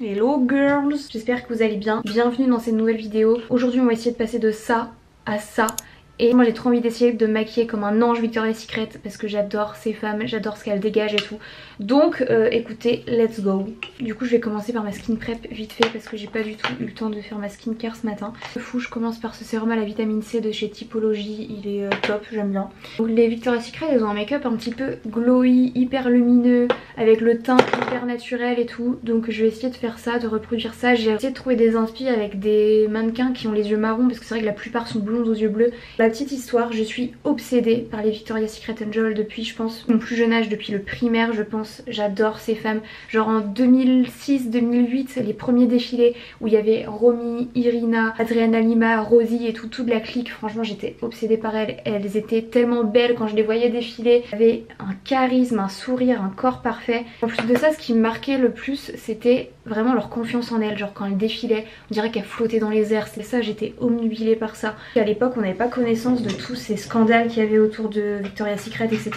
Hello girls, j'espère que vous allez bien. Bienvenue dans cette nouvelle vidéo. Aujourd'hui on va essayer de passer de ça à ça. Et moi j'ai trop envie d'essayer de me maquiller comme un ange Victoria's Secret parce que j'adore ces femmes, j'adore ce qu'elles dégagent et tout. Donc écoutez, let's go. Du coup je vais commencer par ma skin prep vite fait parce que j'ai pas du tout eu le temps de faire ma skincare ce matin. Fou, je commence par ce sérum à la vitamine C de chez Typologie, il est top, j'aime bien. Donc les Victoria's Secret elles ont un make-up un petit peu glowy, hyper lumineux, avec le teint hyper naturel et tout. Donc je vais essayer de faire ça, de reproduire ça. J'ai essayé de trouver des inspi avec des mannequins qui ont les yeux marrons parce que c'est vrai que la plupart sont blondes aux yeux bleus. La petite histoire, je suis obsédée par les Victoria's Secret Angel depuis je pense mon plus jeune âge, depuis le primaire je pense. J'adore ces femmes. Genre en 2006-2008 les premiers défilés où il y avait Romy, Irina, Adriana Lima, Rosie et tout, toute la clique. Franchement j'étais obsédée par elles. Elles étaient tellement belles quand je les voyais défiler. Elles avaient un charisme, un sourire, un corps parfait. En plus de ça, ce qui me marquait le plus c'était vraiment leur confiance en elles. Genre quand elles défilaient, on dirait qu'elles flottaient dans les airs. C'est ça, j'étais omnubilée par ça. À l'époque on n'avait pas connaissance de tous ces scandales qu'il y avait autour de Victoria's Secret, etc.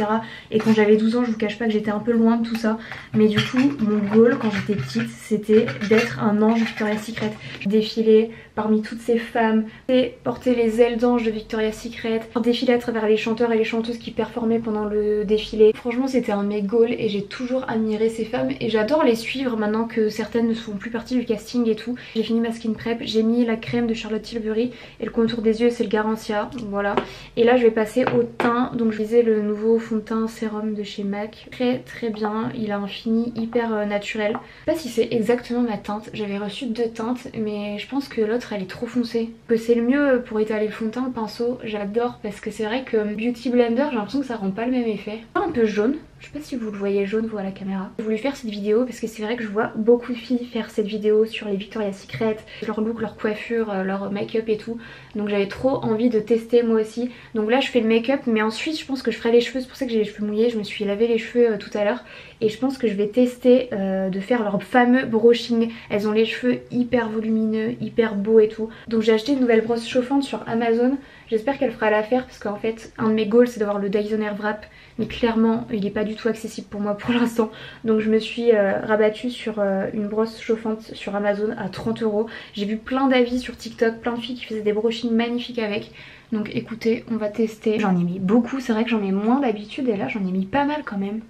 Et quand j'avais 12 ans, je vous cache pas que j'étais un peu loin de tout ça. Mais du coup, mon goal quand j'étais petite, c'était d'être un ange Victoria's Secret. Je défilais parmi toutes ces femmes, et porter les ailes d'ange de Victoria's Secret, défiler à travers les chanteurs et les chanteuses qui performaient pendant le défilé. Franchement, c'était un de mes goals et j'ai toujours admiré ces femmes et j'adore les suivre maintenant que certaines ne font plus partie du casting et tout. J'ai fini ma skin prep, j'ai mis la crème de Charlotte Tilbury et le contour des yeux c'est le Garantia, voilà. Et là je vais passer au teint, donc je visais le nouveau fond de teint sérum de chez MAC. Très bien, il a un fini hyper naturel. Je sais pas si c'est exactement ma teinte, j'avais reçu 2 teintes mais je pense que l'autre elle est trop foncée. Que c'est le mieux pour étaler le fond de teint, le pinceau, j'adore parce que c'est vrai que Beauty Blender j'ai l'impression que ça rend pas le même effet. Un peu jaune. Je sais pas si vous le voyez jaune vous à la caméra. J'ai voulu faire cette vidéo parce que c'est vrai que je vois beaucoup de filles faire cette vidéo sur les Victoria's Secret, leur look, leur coiffure, leur make-up et tout. Donc j'avais trop envie de tester moi aussi. Donc là je fais le make-up mais ensuite je pense que je ferai les cheveux. C'est pour ça que j'ai les cheveux mouillés. Je me suis lavé les cheveux tout à l'heure. Et je pense que je vais tester de faire leur fameux brushing. Elles ont les cheveux hyper volumineux, hyper beaux et tout. Donc j'ai acheté une nouvelle brosse chauffante sur Amazon. J'espère qu'elle fera l'affaire parce qu'en fait un de mes goals c'est d'avoir le Dyson Airwrap. Mais clairement il est pas du tout accessible pour moi pour l'instant. Donc je me suis rabattue sur une brosse chauffante sur Amazon à 30 €. J'ai vu plein d'avis sur TikTok, plein de filles qui faisaient des brushings magnifiques avec. Donc écoutez, on va tester. J'en ai mis beaucoup, c'est vrai que j'en mets moins d'habitude et là j'en ai mis pas mal quand même.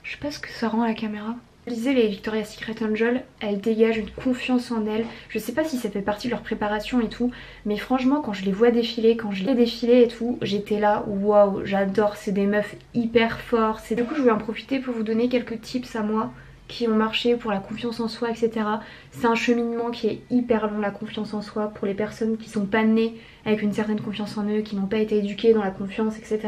Je sais pas ce que ça rend à la caméra. Je disais, les Victoria's Secret Angel, elles dégagent une confiance en elles. Je sais pas si ça fait partie de leur préparation et tout, mais franchement quand je les vois défiler, quand je les défiler et tout, j'étais là, waouh, j'adore, c'est des meufs hyper fortes. Et du coup je voulais en profiter pour vous donner quelques tips à moi qui ont marché pour la confiance en soi, etc. C'est un cheminement qui est hyper long, la confiance en soi, pour les personnes qui sont pas nées avec une certaine confiance en eux, qui n'ont pas été éduquées dans la confiance, etc.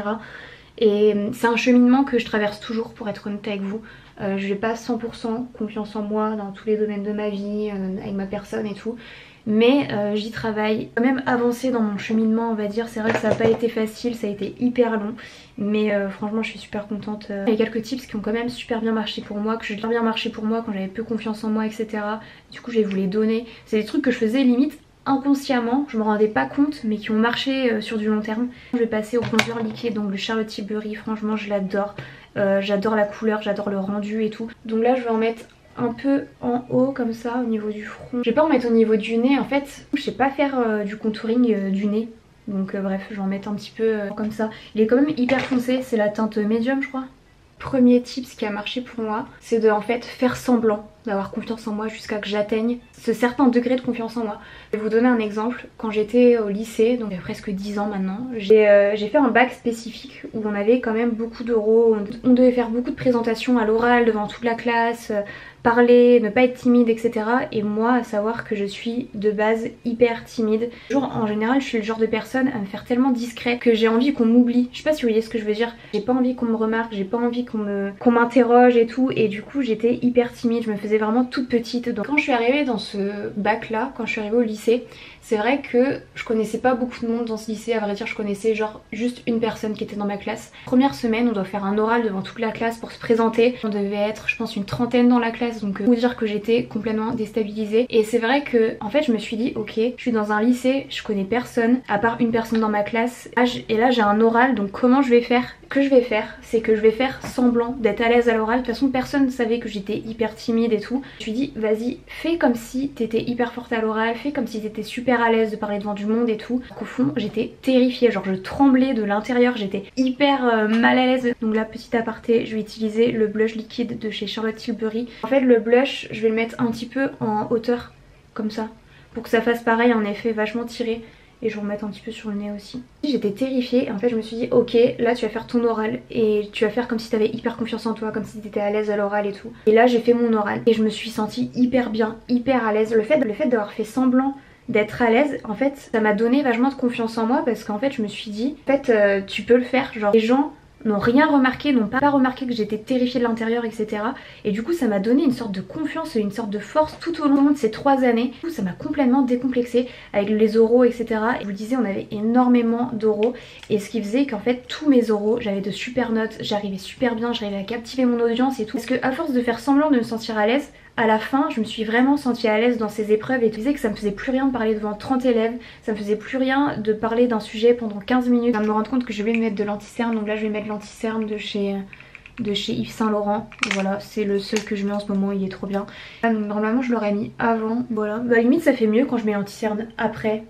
Et c'est un cheminement que je traverse toujours pour être honnête avec vous. Je n'ai pas 100% confiance en moi dans tous les domaines de ma vie, avec ma personne et tout. Mais j'y travaille. Quand même avancé dans mon cheminement on va dire. C'est vrai que ça n'a pas été facile, ça a été hyper long. Mais franchement je suis super contente. Il y a quelques tips qui ont quand même super bien marché pour moi, que j'ai bien marché pour moi quand j'avais peu confiance en moi, etc. Du coup je vais vous les donner. C'est des trucs que je faisais limite inconsciemment, je me rendais pas compte mais qui ont marché sur du long terme. Je vais passer au contour liquide, donc le Charlotte Tilbury, franchement je l'adore. J'adore la couleur, j'adore le rendu et tout. Donc là je vais en mettre un peu en haut comme ça au niveau du front. Je vais pas en mettre au niveau du nez en fait, je sais pas faire du contouring du nez. Donc bref je vais en mettre un petit peu comme ça. Il est quand même hyper foncé, c'est la teinte médium je crois. Premier tips qui a marché pour moi, c'est de en fait faire semblant d'avoir confiance en moi jusqu'à que j'atteigne ce certain degré de confiance en moi. Je vais vous donner un exemple. Quand j'étais au lycée, donc il y a presque 10 ans maintenant, j'ai fait un bac spécifique où on avait quand même beaucoup d'oraux. On devait faire beaucoup de présentations à l'oral devant toute la classe, parler, ne pas être timide, etc. Et moi, à savoir que je suis de base hyper timide. En général, je suis le genre de personne à me faire tellement discrète que j'ai envie qu'on m'oublie. Je sais pas si vous voyez ce que je veux dire. J'ai pas envie qu'on me remarque, j'ai pas envie qu'on m'interroge et tout. Et du coup, j'étais hyper timide, je me faisais vraiment toute petite. Donc quand je suis arrivée dans ce bac là, quand je suis arrivée au lycée, c'est vrai que je connaissais pas beaucoup de monde dans ce lycée. À vrai dire je connaissais genre juste une personne qui était dans ma classe. Première semaine on doit faire un oral devant toute la classe pour se présenter. On devait être je pense une trentaine dans la classe, donc vous dire que j'étais complètement déstabilisée. Et c'est vrai que en fait je me suis dit ok, je suis dans un lycée, je connais personne à part une personne dans ma classe. Et là j'ai un oral, donc comment je vais faire que je vais faire, c'est que je vais faire semblant d'être à l'aise à l'oral. De toute façon personne ne savait que j'étais hyper timide et tout. Je me suis dit vas-y, fais comme si t'étais hyper forte à l'oral, fais comme si t'étais super à l'aise de parler devant du monde et tout. Au fond j'étais terrifiée, genre je tremblais de l'intérieur, j'étais hyper mal à l'aise. Donc là, petit aparté, je vais utiliser le blush liquide de chez Charlotte Tilbury. En fait le blush je vais le mettre un petit peu en hauteur comme ça pour que ça fasse pareil, en effet vachement tiré. Et je vais remettre un petit peu sur le nez aussi. J'étais terrifiée et en fait je me suis dit ok, là tu vas faire ton oral et tu vas faire comme si t'avais hyper confiance en toi, comme si t'étais à l'aise à l'oral et tout. Et là j'ai fait mon oral et je me suis sentie hyper bien, hyper à l'aise. Le fait d'avoir fait semblant d'être à l'aise, en fait ça m'a donné vachement de confiance en moi parce qu'en fait je me suis dit en fait tu peux le faire. Genre les gens n'ont rien remarqué, n'ont pas remarqué que j'étais terrifiée de l'intérieur, etc. Et du coup ça m'a donné une sorte de confiance et une sorte de force tout au long de ces 3 années. Du coup ça m'a complètement décomplexée avec les oraux, etc. Et je vous disais on avait énormément d'oraux et ce qui faisait qu'en fait tous mes oraux, j'avais de super notes, j'arrivais super bien, j'arrivais à captiver mon audience et tout. Parce que à force de faire semblant de me sentir à l'aise, à la fin je me suis vraiment sentie à l'aise dans ces épreuves et je disais que ça me faisait plus rien de parler devant 30 élèves, ça me faisait plus rien de parler d'un sujet pendant 15 minutes. Je viens de me rendre compte que je vais me mettre de l'anti-cerne, donc là je vais mettre l'anti-cerne de chez Yves Saint Laurent. Voilà, c'est le seul que je mets en ce moment, il est trop bien. Là, donc, normalement je l'aurais mis avant, voilà. Bah limite ça fait mieux quand je mets l'anti-cerne après.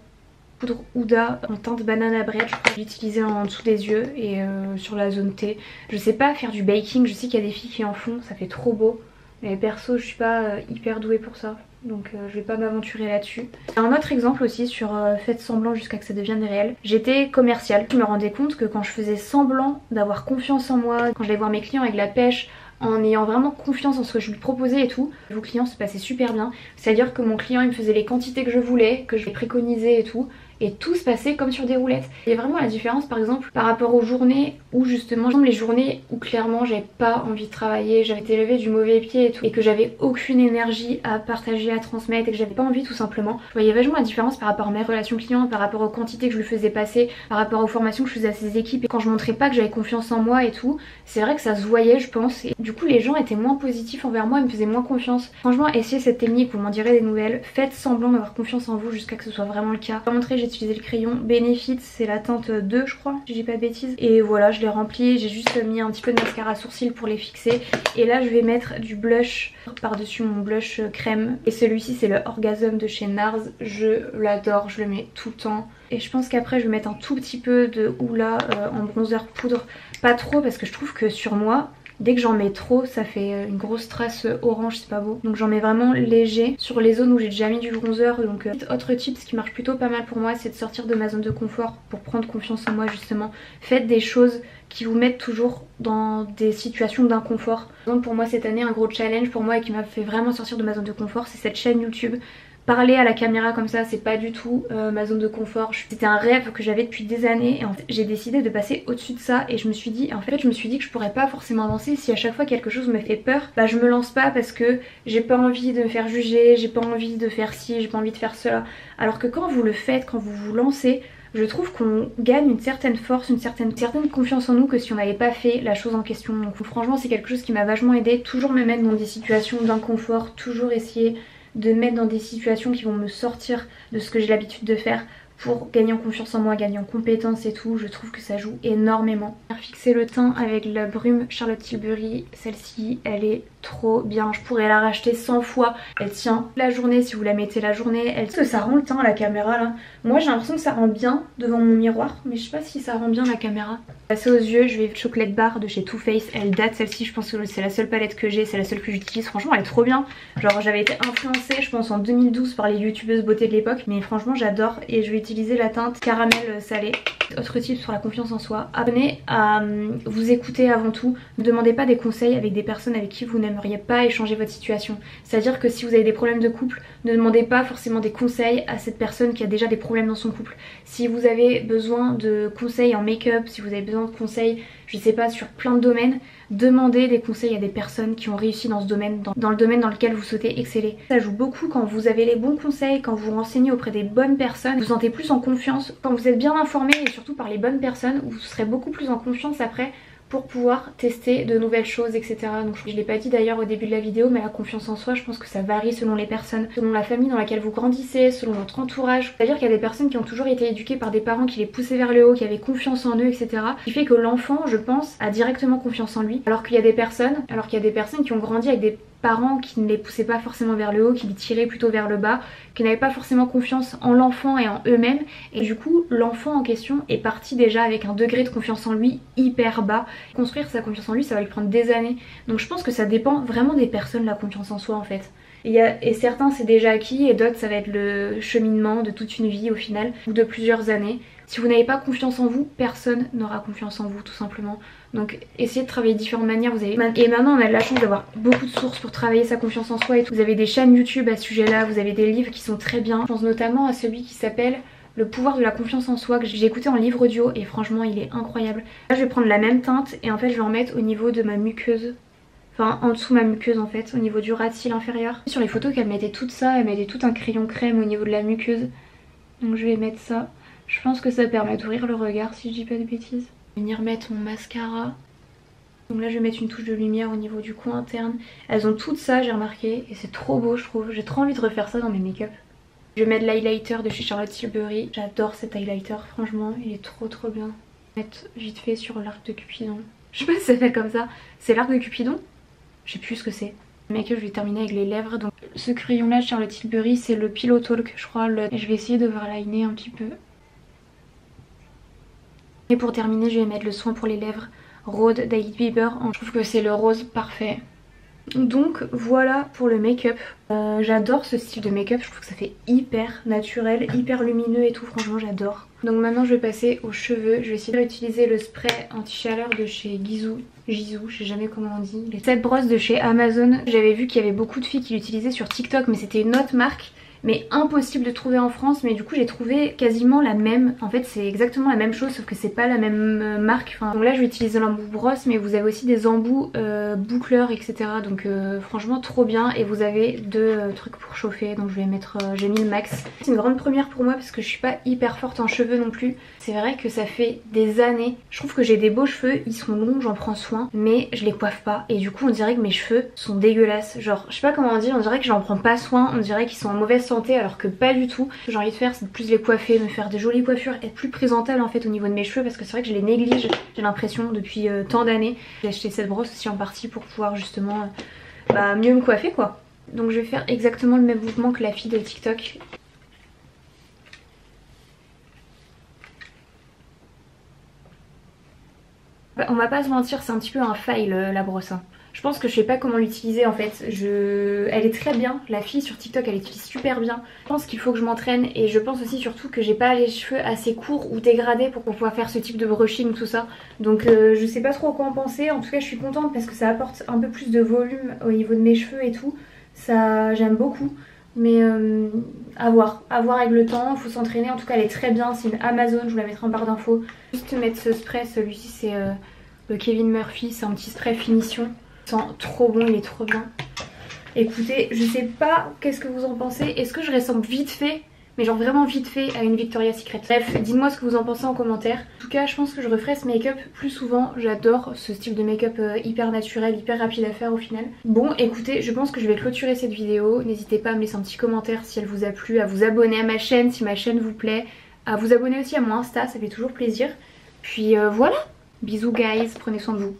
Poudre Huda en teinte banana bread, je crois que j'ai utilisé en dessous des yeux et sur la zone T. Je sais pas faire du baking, je sais qu'il y a des filles qui en font, ça fait trop beau. Mais perso je suis pas hyper douée pour ça, donc je vais pas m'aventurer là-dessus. Un autre exemple aussi sur faites semblant jusqu'à que ça devienne réel. J'étais commerciale, je me rendais compte que quand je faisais semblant d'avoir confiance en moi, quand j'allais voir mes clients avec la pêche, en ayant vraiment confiance en ce que je lui proposais et tout, vos clients se passaient super bien. C'est-à-dire que mon client il me faisait les quantités que je voulais, que je préconisais et tout. Et tout se passait comme sur des roulettes. Il y a vraiment la différence par exemple par rapport aux journées où justement, les journées où clairement j'avais pas envie de travailler, j'avais été levée du mauvais pied et tout, et que j'avais aucune énergie à partager, à transmettre et que j'avais pas envie tout simplement. Je voyais vachement la différence par rapport à mes relations clients, par rapport aux quantités que je lui faisais passer, par rapport aux formations que je faisais à ses équipes. Et quand je montrais pas que j'avais confiance en moi et tout, c'est vrai que ça se voyait je pense. Et du coup les gens étaient moins positifs envers moi, ils me faisaient moins confiance. Franchement essayez cette technique, vous m'en direz des nouvelles. Faites semblant d'avoir confiance en vous jusqu'à que ce soit vraiment le cas. Pour montrer, j'ai utilisé le crayon Benefit, c'est la teinte 2 je crois, si je dis pas de bêtises. Et voilà, je l'ai rempli, j'ai juste mis un petit peu de mascara sourcil pour les fixer. Et là je vais mettre du blush par dessus mon blush crème. Et celui-ci c'est le Orgasm de chez NARS, je l'adore, je le mets tout le temps. Et je pense qu'après je vais mettre un tout petit peu de Hoola en bronzer poudre, pas trop parce que je trouve que sur moi dès que j'en mets trop ça fait une grosse trace orange, c'est pas beau. Donc j'en mets vraiment léger sur les zones où j'ai déjà mis du bronzer. Donc autre tip qui marche plutôt pas mal pour moi, c'est de sortir de ma zone de confort pour prendre confiance en moi justement. Faites des choses qui vous mettent toujours dans des situations d'inconfort. Donc pour moi cette année un gros challenge pour moi et qui m'a fait vraiment sortir de ma zone de confort, c'est cette chaîne YouTube. Parler à la caméra comme ça c'est pas du tout ma zone de confort. C'était un rêve que j'avais depuis des années et en fait j'ai décidé de passer au-dessus de ça. Et je me suis dit que je pourrais pas forcément avancer si à chaque fois quelque chose me fait peur, bah je me lance pas parce que j'ai pas envie de me faire juger, j'ai pas envie de faire ci, j'ai pas envie de faire cela. Alors que quand vous le faites, quand vous vous lancez, je trouve qu'on gagne une certaine force, une certaine confiance en nous que si on n'avait pas fait la chose en question. Donc franchement c'est quelque chose qui m'a vachement aidée. Toujours me mettre dans des situations d'inconfort, toujours essayer de me mettre dans des situations qui vont me sortir de ce que j'ai l'habitude de faire pour gagner en confiance en moi, gagner en compétences et tout. Je trouve que ça joue énormément. Fixer le teint avec la brume Charlotte Tilbury, celle-ci elle est trop bien, je pourrais la racheter 100 fois. Elle tient la journée si vous la mettez la journée. Est-ce que ça rend le teint à la caméra là? Moi j'ai l'impression que ça rend bien devant mon miroir, mais je sais pas si ça rend bien la caméra. Passer aux yeux, je vais Chocolate Bar de chez Too Faced. Elle date celle-ci, je pense que c'est la seule palette que j'ai, c'est la seule que j'utilise. Franchement elle est trop bien. Genre j'avais été influencée je pense en 2012 par les youtubeuses beauté de l'époque, mais franchement j'adore. Et je vais utiliser la teinte caramel salé. Autre tip sur la confiance en soi, apprenez à vous écouter avant tout. Ne demandez pas des conseils avec des personnes avec qui vous n'aimeriez pas échanger votre situation. C'est à dire que si vous avez des problèmes de couple, ne demandez pas forcément des conseils à cette personne qui a déjà des problèmes dans son couple. Si vous avez besoin de conseils en make-up, si vous avez besoin de conseils je sais pas sur plein de domaines, demandez des conseils à des personnes qui ont réussi dans ce domaine, dans le domaine dans lequel vous souhaitez exceller. Ça joue beaucoup quand vous avez les bons conseils, quand vous vous renseignez auprès des bonnes personnes, vous vous sentez plus en confiance. Quand vous êtes bien informé et surtout par les bonnes personnes, vous serez beaucoup plus en confiance après pour pouvoir tester de nouvelles choses, etc. Donc je l'ai pas dit d'ailleurs au début de la vidéo, mais la confiance en soi, je pense que ça varie selon les personnes, selon la famille dans laquelle vous grandissez, selon votre entourage. C'est-à-dire qu'il y a des personnes qui ont toujours été éduquées par des parents qui les poussaient vers le haut, qui avaient confiance en eux, etc. Ce qui fait que l'enfant, je pense, a directement confiance en lui, alors qu'il y a des personnes qui ont grandi avec des parents qui ne les poussaient pas forcément vers le haut, qui les tiraient plutôt vers le bas, qui n'avaient pas forcément confiance en l'enfant et en eux-mêmes, et du coup l'enfant en question est parti déjà avec un degré de confiance en lui hyper bas. Construire sa confiance en lui, ça va lui prendre des années, donc je pense que ça dépend vraiment des personnes, la confiance en soi en fait. Et certains c'est déjà acquis et d'autres ça va être le cheminement de toute une vie au final, ou de plusieurs années. Si vous n'avez pas confiance en vous, personne n'aura confiance en vous tout simplement. Donc essayez de travailler de différentes manières. Et maintenant on a de la chance d'avoir beaucoup de sources pour travailler sa confiance en soi et tout. Vous avez des chaînes YouTube à ce sujet là, vous avez des livres qui sont très bien. Je pense notamment à celui qui s'appelle Le pouvoir de la confiance en soi, que j'ai écouté en livre audio et franchement il est incroyable. Là je vais prendre la même teinte et en fait je vais en mettre au niveau de ma muqueuse. Enfin en dessous de ma muqueuse en fait, au niveau du ras de cils inférieur. Sur les photos qu'elle mettait tout ça, elle mettait tout un crayon crème au niveau de la muqueuse. Donc je vais mettre ça. Je pense que ça permet d'ouvrir le regard si je dis pas de bêtises. Je vais venir mettre mon mascara. Donc là je vais mettre une touche de lumière au niveau du coin interne. Elles ont toutes ça j'ai remarqué et c'est trop beau je trouve. J'ai trop envie de refaire ça dans mes make-up. Je vais mettre l'highlighter de chez Charlotte Tilbury. J'adore cet highlighter franchement, il est trop bien. Je vais mettre vite fait sur l'arc de Cupidon. Je sais pas si ça s'appelle comme ça. C'est l'arc de Cupidon? Je sais plus ce que c'est. Le make-up je vais terminer avec les lèvres. Donc ce crayon là de Charlotte Tilbury c'est le Pillow Talk je crois. Et je vais essayer de overliner un petit peu. Et pour terminer je vais mettre le soin pour les lèvres Rose d'Hailey Bieber. Je trouve que c'est le rose parfait. Donc voilà pour le make-up. J'adore ce style de make-up, je trouve que ça fait hyper naturel, hyper lumineux et tout, franchement j'adore. Donc maintenant je vais passer aux cheveux. Je vais essayer d'utiliser le spray anti-chaleur de chez Gisou, je sais jamais comment on dit. Cette brosse de chez Amazon, j'avais vu qu'il y avait beaucoup de filles qui l'utilisaient sur TikTok mais c'était une autre marque. Mais impossible de trouver en France, mais du coup j'ai trouvé quasiment la même. En fait c'est exactement la même chose sauf que c'est pas la même marque. Enfin, donc là je vais utiliser l'embout brosse mais vous avez aussi des embouts boucleurs etc. Donc franchement trop bien et vous avez deux trucs pour chauffer. Donc je vais mettre, j'ai mis le max. C'est une grande première pour moi parce que je suis pas hyper forte en cheveux non plus. C'est vrai que ça fait des années. Je trouve que j'ai des beaux cheveux, ils sont longs, j'en prends soin. Mais je les coiffe pas et du coup on dirait que mes cheveux sont dégueulasses. Genre je sais pas comment dire, on dirait que j'en prends pas soin, on dirait qu'ils sont en mauvaise santé alors que pas du tout. Ce que j'ai envie de faire c'est de plus les coiffer, me faire des jolies coiffures, être plus présentable en fait au niveau de mes cheveux parce que c'est vrai que je les néglige, j'ai l'impression depuis tant d'années. J'ai acheté cette brosse aussi en partie pour pouvoir justement mieux me coiffer quoi. Donc je vais faire exactement le même mouvement que la fille de TikTok. On va pas se mentir, c'est un petit peu un fail la brosse. Hein. Je pense que je sais pas comment l'utiliser en fait. Elle est très bien, la fille sur TikTok elle utilise super bien. Je pense qu'il faut que je m'entraîne et je pense aussi surtout que j'ai pas les cheveux assez courts ou dégradés pour pouvoir faire ce type de brushing tout ça. Donc je sais pas trop quoi en penser. En tout cas je suis contente parce que ça apporte un peu plus de volume au niveau de mes cheveux et tout. Ça j'aime beaucoup. Mais à voir avec le temps, il faut s'entraîner. En tout cas elle est très bien, c'est une Amazon, je vous la mettrai en barre d'infos. Juste mettre ce spray, celui-ci c'est le Kevin Murphy, c'est un petit spray finition. Il sent trop bon, il est trop bien. Écoutez, je sais pas qu'est-ce que vous en pensez. Est-ce que je ressemble vite fait, mais genre vraiment vite fait à une Victoria's Secret? Bref, dites-moi ce que vous en pensez en commentaire. En tout cas, je pense que je referai ce make-up plus souvent. J'adore ce style de make-up hyper naturel, hyper rapide à faire au final. Bon, écoutez, je pense que je vais clôturer cette vidéo. N'hésitez pas à me laisser un petit commentaire si elle vous a plu, à vous abonner à ma chaîne si ma chaîne vous plaît, à vous abonner aussi à mon Insta, ça fait toujours plaisir. Puis voilà, bisous guys, prenez soin de vous.